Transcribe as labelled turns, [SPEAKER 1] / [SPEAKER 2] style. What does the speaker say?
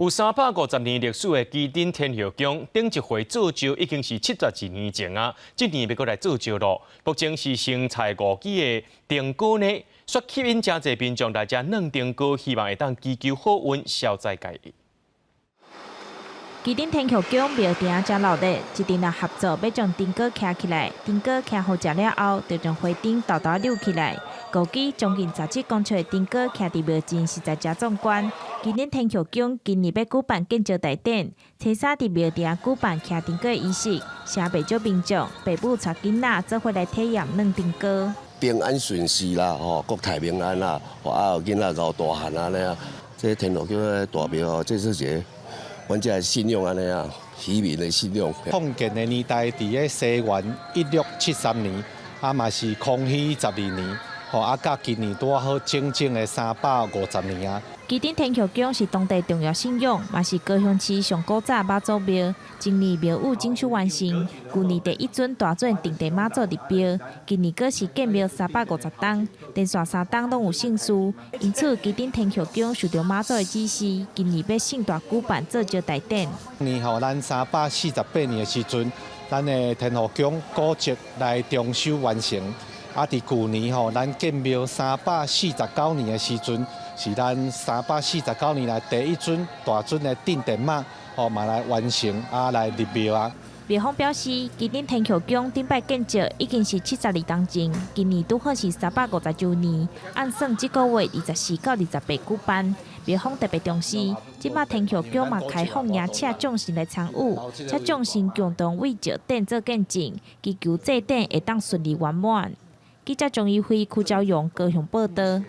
[SPEAKER 1] 有350年历史的基丁天后宫，顶一回造就已经是72年前啊，今年要过来造就咯。目前是生菜5基的丁糕呢，说吸引真侪民众来遮软丁糕，希望会当祈求好运、消灾解厄。
[SPEAKER 2] 基丁天后宫庙埕真热闹，一群人合作要将丁糕徛起来。丁糕徛好食了后，就将花灯豆豆溜起来。估计将近17公尺的丁糕徛伫庙前，实在真壮观。基丁天后宫今年要举办建造大典，初三伫庙埕举办徛丁糕的仪式，请袂少民众、爸母带囡仔做伙来体验软丁糕。
[SPEAKER 3] 平安顺遂啦，国泰民安啦，啊，囡仔熬大汉安尼啊，这天后宫的大庙，这是一个阮遮信仰安尼啊，渔民的信仰。
[SPEAKER 4] 创建的年代伫个西元1673年，啊嘛是康熙12年。啊，甲今年拄好整整的350年啊！
[SPEAKER 2] 基丁天后宫是当地重要信仰，嘛是高雄市上古早妈祖庙。今年庙宇整修完成，去年第一尊大尊定地妈祖入庙，今年阁是建庙350档，连续3档拢有圣事。因此，基丁天后宫受到妈祖的指示，今年要盛大举办造就大典。
[SPEAKER 4] 年后咱348年的时阵，咱的天后宫古迹来装修完成。啊！伫去年吼，咱建庙349年的时阵，是咱349年来第一尊大尊的定地妈，嘛来完成啊来入庙啊。
[SPEAKER 2] 庙方表示，基丁天后宫顶摆建造已经是72年前，今年拄好是350周年，按算这个月24到28举办。庙方特别重视，即摆天后宫嘛开放迎请众神来参与，且众神共同为石典做见证，祈求祭典会当顺利圆满。记者钟义辉、邱昭勇高雄报道。